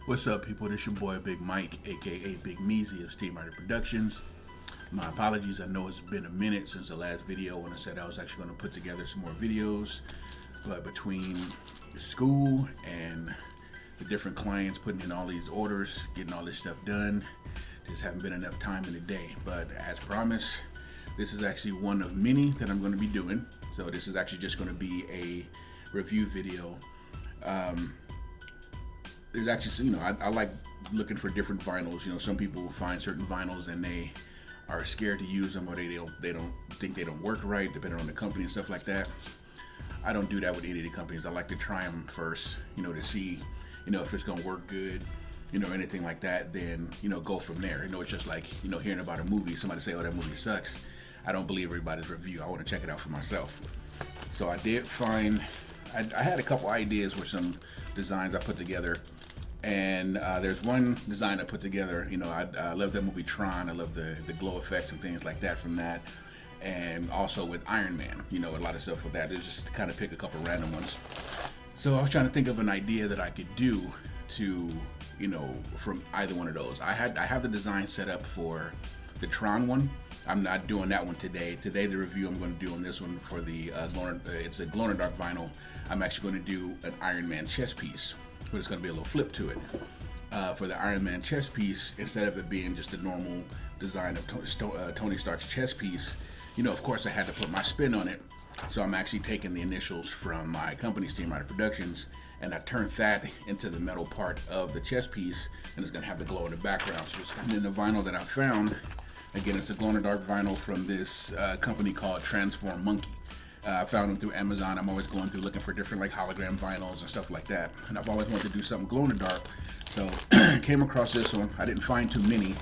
What's up, people? This your boy Big Mike, aka Big Measy of SteamRider Productions. My apologies, I know it's been a minute since the last video when I said I was actually going to put together some more videos, but between school and the different clients putting in all these orders, getting all this stuff done, just haven't been enough time in the day. But as promised, this is actually one of many that I'm going to be doing. So this is actually just going to be a review video. There's actually, I like looking for different vinyls. Some people find certain vinyls and they are scared to use them, or they don't think they don't work right, depending on the company and stuff like that. I don't do that with any of the companies. I like to try them first, to see, if it's gonna work good, anything like that. Then, go from there. It's just like, hearing about a movie. Somebody say, "Oh, that movie sucks." I don't believe everybody's review. I want to check it out for myself. So I did find, I had a couple ideas with some designs I put together. And there's one design I put together. I love that movie Tron. I love the glow effects and things like that from that. And also with Iron Man, a lot of stuff with that. It's just to kind of pick a couple random ones. So I was trying to think of an idea that I could do to, from either one of those. I have the design set up for the Tron one. I'm not doing that one today. Today the review I'm going to do on this one for the it's a glow in the dark vinyl. I'm actually going to do an Iron Man chest piece, but it's going to be a little flip to it. For the Iron Man chest piece, instead of it being just a normal design of Tony Stark's chest piece, of course I had to put my spin on it. So I'm actually taking the initials from my company, SteamRider Productions, and I turned that into the metal part of the chest piece, and it's going to have the glow in the background. So just and then the vinyl that I found, again, it's a glow in the dark vinyl from this company called Transformonkey. I found them through Amazon. I'm always going through looking for different hologram vinyls and stuff like that. And I've always wanted to do something glow in the dark. So came across this one. I didn't find too many.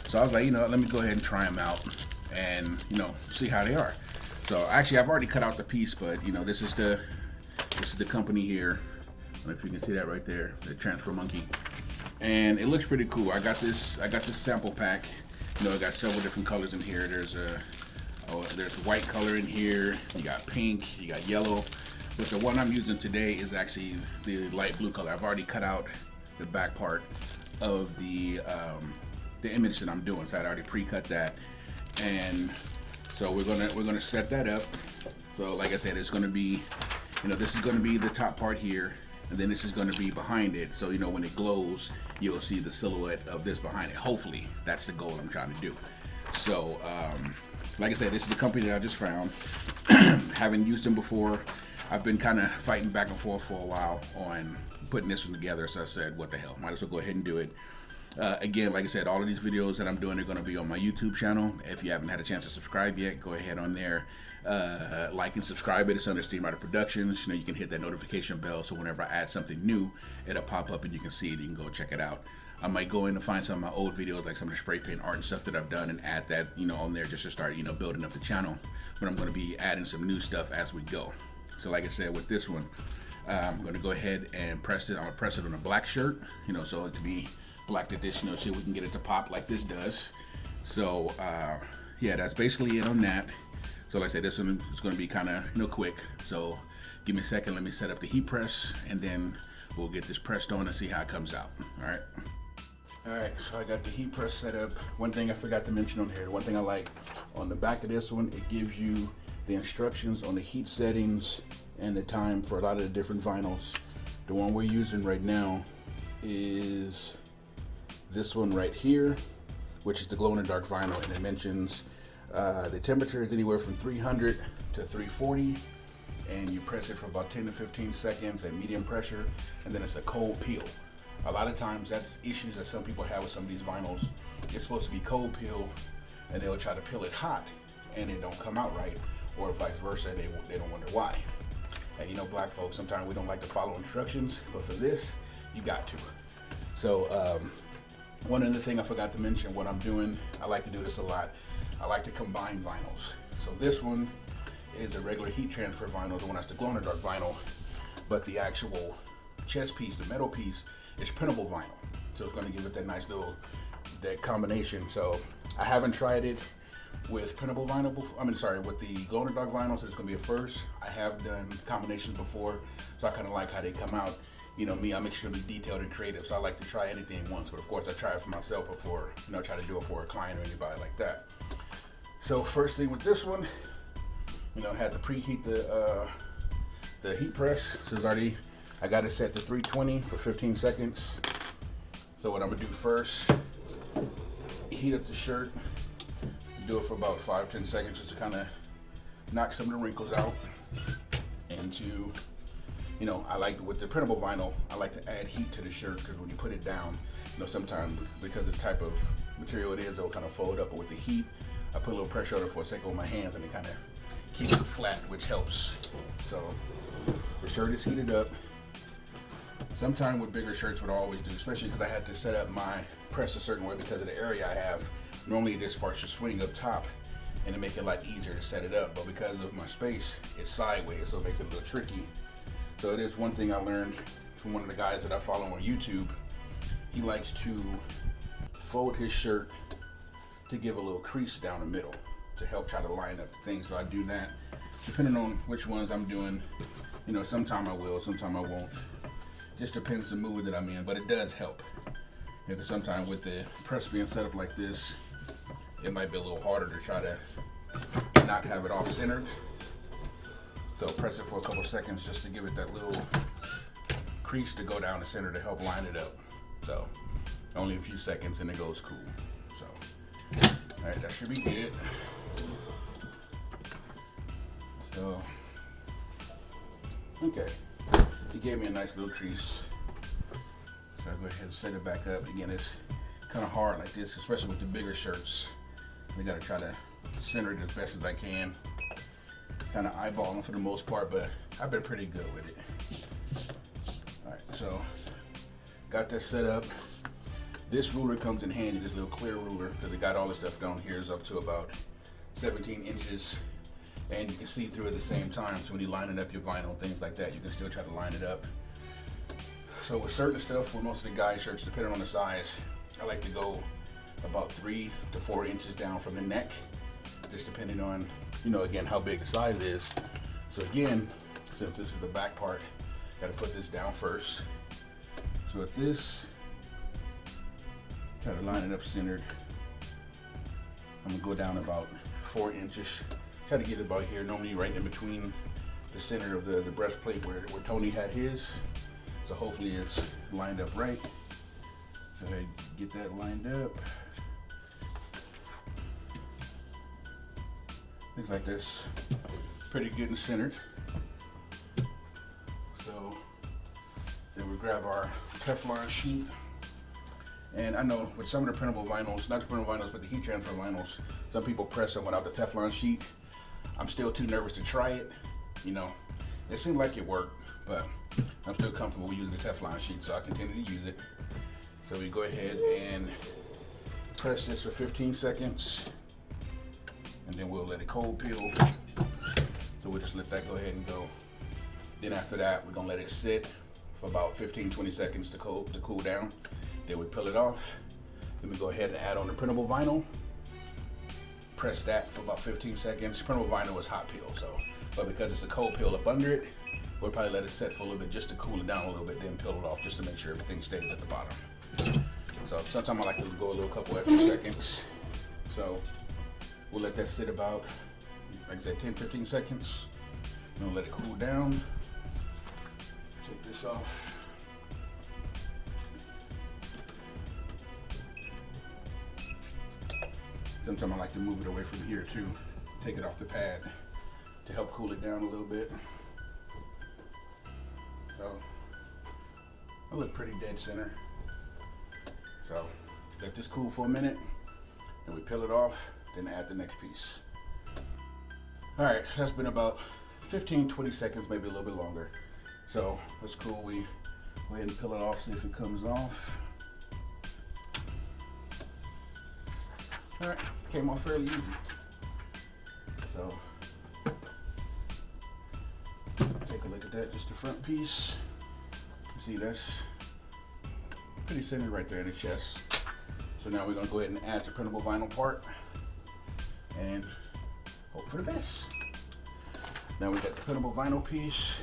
So I was like, let me go ahead and try them out and, see how they are. So actually I've already cut out the piece, but this is the company here. I don't know if you can see that right there, the Transformonkey. And it looks pretty cool. I got this sample pack. I got several different colors in here. There's white color in here, you got pink, you got yellow, but the one I'm using today is actually the light blue color. I've already cut out the back part of the image that I'm doing, so I'd already pre-cut that, and so we're gonna set that up. So like I said, it's gonna be, this is gonna be the top part here, and then this is gonna be behind it, so when it glows, you'll see the silhouette of this behind it. Hopefully, that's the goal I'm trying to do. So like I said, this is the company that I just found. Haven't used them before. I've been kind of fighting back and forth for a while on putting this one together, so I said, what the hell, might as well go ahead and do it. Again, like I said, all of these videos that I'm doing are going to be on my YouTube channel. If you haven't had a chance to subscribe yet, go ahead on there, like and subscribe it. It's under SteamRider Productions. You can hit that notification bell, so whenever I add something new, it'll pop up and you can see it. You can go check it out. I might go in and find some of my old videos, like some of the spray paint art and stuff that I've done, and add that, on there just to start, building up the channel. But I'm going to be adding some new stuff as we go. So like I said, with this one, I'm going to go ahead and press it. I'm going to press it on a black shirt, so it can be black edition, so we can get it to pop like this does. So yeah, that's basically it on that. So like I said, this one is going to be kind of, quick. So give me a second. Let me set up the heat press, and then we'll get this pressed on and see how it comes out. All right, so I got the heat press set up. One thing I forgot to mention on here, one thing I like, on the back of this one, it gives you the instructions on the heat settings and the time for a lot of the different vinyls. The one we're using right now is this one right here, which is the glow in the dark vinyl, and it mentions the temperature is anywhere from 300 to 340, and you press it for about 10 to 15 seconds at medium pressure, and then it's a cold peel. A lot of times that's issues that some people have with some of these vinyls. It's supposed to be cold peel, and they'll try to peel it hot, and it don't come out right, or vice versa, they don't wonder why. And black folks, sometimes we don't like to follow instructions, but for this, you got to. So one other thing I forgot to mention, what I'm doing, I like to do this a lot, I like to combine vinyls. So this one is a regular heat transfer vinyl, the one that's the glow in the dark vinyl, but the actual chest piece, the metal piece, is printable vinyl. So it's going to give it that nice little, that combination. So I haven't tried it with printable vinyl before, with the glow in the dark vinyl, so it's going to be a first. I have done combinations before, so I kind of like how they come out. you know me, I'm extremely detailed and creative, so I like to try anything once. But of course, I try it for myself before, you know, try to do it for a client or anybody like that. So first thing with this one, you know, I had to preheat the heat press. So it's already, I got it set to 320 for 15 seconds. So what I'm gonna do first, heat up the shirt, do it for about 5-10 seconds just to kind of knock some of the wrinkles out. And to, you know, I like, with the printable vinyl, I like to add heat to the shirt, because when you put it down, you know, sometimes because of the type of material it is, it'll kind of fold up. But with the heat, I put a little pressure on it for a second with my hands, and it kind of keeps it flat, which helps. So the shirt is heated up. Sometimes with bigger shirts, what I always do, especially because I had to set up my press a certain way because of the area I have, normally this part should swing up top and to make it a lot easier to set it up, but because of my space, it's sideways, so it makes it a little tricky. So it is one thing I learned from one of the guys that I follow on YouTube. He likes to fold his shirt to give a little crease down the middle to help try to line up things. So I do that depending on which ones I'm doing. You know, sometime I will, sometime I won't. Just depends the mood that I'm in, but it does help. Because sometimes with the press being set up like this, it might be a little harder to try to not have it off centered. So press it for a couple seconds just to give it that little crease to go down the center to help line it up. So only a few seconds and it goes cool. So, all right, that should be good. So, okay, he gave me a nice little crease. So I'll go ahead and set it back up. Again, it's kind of hard like this, especially with the bigger shirts. I gotta try to center it as best as I can. Kind of eyeballing for the most part, but I've been pretty good with it. All right, so got that set up. This ruler comes in handy, this little clear ruler, because it got all the stuff down here is up to about 17 inches. And you can see through at the same time, so when you're lining up your vinyl, things like that, you can still try to line it up. So with certain stuff, for most of the guy shirts, depending on the size, I like to go about 3 to 4 inches down from the neck, just depending on, you know, again, how big the size is. So again, since this is the back part, gotta put this down first. So with this, try to line it up centered. I'm gonna go down about 4 inches. Try to get it about here, normally right in between the center of the breastplate where Tony had his. So hopefully it's lined up right. Go ahead, get that lined up. Things like this, pretty good and centered. So then we grab our Teflon sheet. And I know with some of the printable vinyls, not the printable vinyls, but the heat transfer vinyls, some people press them without the Teflon sheet. I'm still too nervous to try it. You know, it seemed like it worked, but I'm still comfortable with using the Teflon sheet, so I continue to use it. So we go ahead and press this for 15 seconds, and then we'll let it cold peel. So we'll just let that go ahead and go. Then after that, we're gonna let it sit for about 15-20 seconds to cool down. Then we peel it off. Then we go ahead and add on the printable vinyl. Press that for about 15 seconds. Printable vinyl is hot peel, so, but because it's a cold peel up under it, we'll probably let it set for a little bit just to cool it down a little bit, then peel it off just to make sure everything stays at the bottom. So sometimes I like to go a little couple extra seconds. So we'll let that sit about, like I said, 10-15 seconds. And we'll let it cool down. Take this off. Sometimes I like to move it away from here too. Take it off the pad to help cool it down a little bit. So I look pretty dead center. So let this cool for a minute, then we peel it off, then add the next piece. All right, so that's been about 15-20 seconds, maybe a little bit longer. So that's cool. We go ahead and peel it off, see if it comes off. All right, came off fairly easy. So take a look at that, just the front piece. You see that's pretty centered right there in the chest. So now we're gonna go ahead and add the printable vinyl part and hope for the best. Now we got the printable vinyl piece.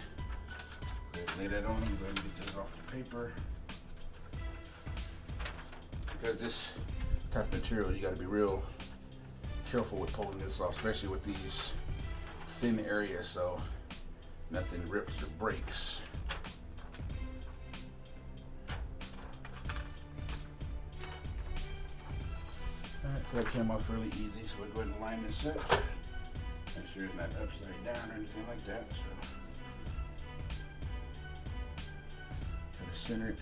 Lay that on. Go ahead and get this off the paper. Because this type of material, you got to be real careful with pulling this off, especially with these thin areas, so nothing rips or breaks. Alright, so that came off really easy, so we'll go ahead and line this up. Make sure it's not upside down or anything like that. So try to center it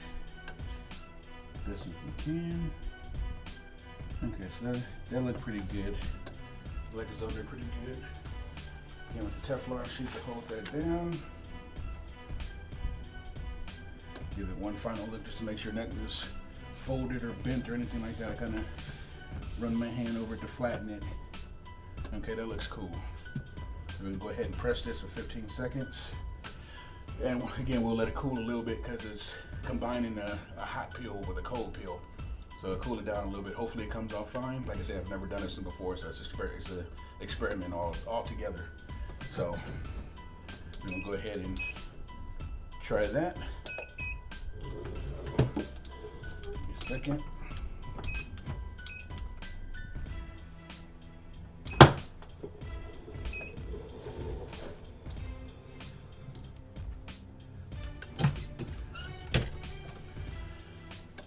best as we can. Okay, so that looked pretty good. Like it's over there pretty good. Again, with the Teflon sheet to hold that down. Give it one final look just to make sure nothing is folded or bent or anything like that. I kind of run my hand over it to flatten it. Okay, that looks cool. We'll go ahead and press this for 15 seconds. And again, we'll let it cool a little bit because it's combining a hot peel with a cold peel. So it'll cool it down a little bit. Hopefully it comes out fine. Like I said, I've never done this before, so it's an experiment all together. So we're gonna go ahead and try that. Give me a second.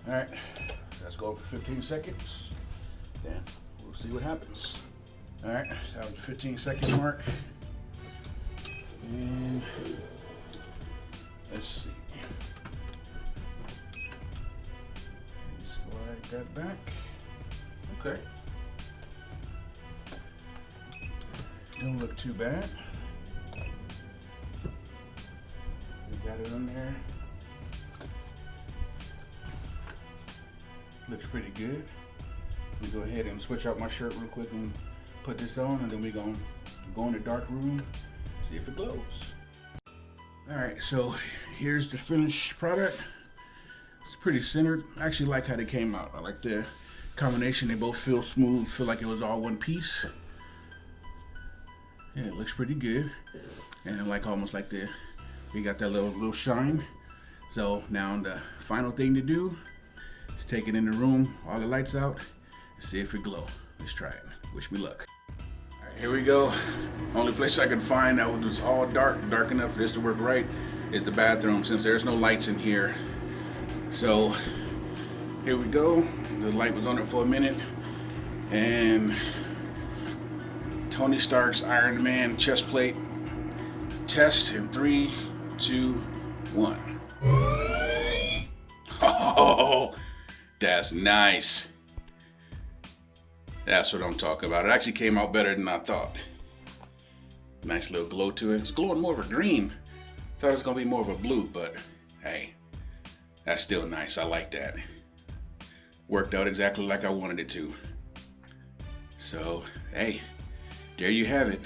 All right, let's go for 15 seconds. Then we'll see what happens. All right, that was the 15-second mark. And let's see. Slide that back. Okay. Don't look too bad. We got it on there. Looks pretty good. We go ahead and switch out my shirt real quick and put this on, and then we're gonna go in the dark room, see if it glows. All right, so here's the finished product. It's pretty centered. I actually like how they came out. I like the combination. They both feel smooth, feel like it was all one piece. Yeah, it looks pretty good. And like almost like we got that little shine. So now the final thing to do is take it in the room, all the lights out, and see if it glow. Let's try it. Wish me luck. All right, here we go. Only place I could find that was all dark enough for this to work right is the bathroom, since there's no lights in here. So here we go. The light was on it for a minute, and Tony Stark's Iron Man chest plate test in 3, 2, 1. Oh, that's nice. That's what I'm talking about. It actually came out better than I thought. Nice little glow to it. It's glowing more of a green. Thought it was gonna be more of a blue, but hey, that's still nice. I like that. Worked out exactly like I wanted it to. So, hey, there you have it.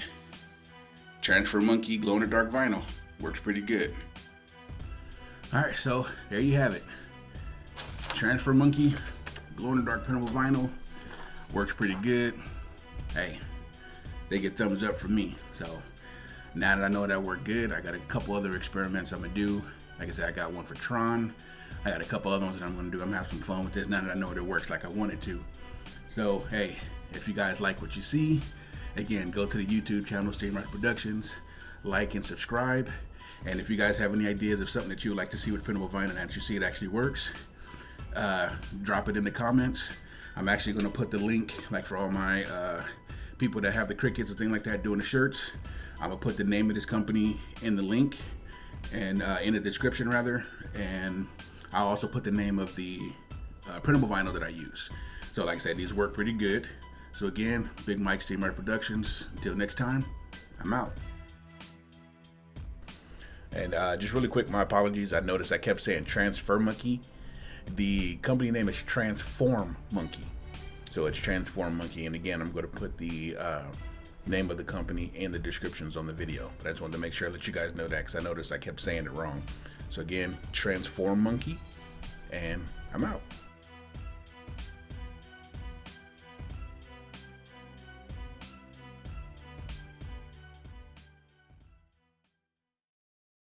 Transformonkey glow-in-the-dark vinyl. Works pretty good. All right, so there you have it. Transformonkey glow-in-the-dark printable vinyl. Works pretty good. Hey, they get thumbs up from me. So now that I know that worked good, I got a couple other experiments I'm gonna do. Like I said, I got one for Tron. I got a couple other ones that I'm gonna do. I'm gonna have some fun with this now that I know that it works like I want it to. So hey, if you guys like what you see, again, go to the YouTube channel, SteamRider Productions, like and subscribe. And if you guys have any ideas of something that you would like to see with printable vinyl and that you see it actually works, drop it in the comments. I'm actually going to put the link, like for all my people that have the crickets and things like that doing the shirts. I'm going to put the name of this company in the link and in the description rather. And I'll also put the name of the printable vinyl that I use. So like I said, these work pretty good. So again, Big Mike, SteamRider Productions. Until next time, I'm out. And just really quick, my apologies. I noticed I kept saying Transformonkey. The company name is Transformonkey. So it's Transformonkey. And again, I'm going to put the name of the company in the descriptions on the video. But I just wanted to make sure I let you guys know that because I noticed I kept saying it wrong. So again, Transformonkey. And I'm out.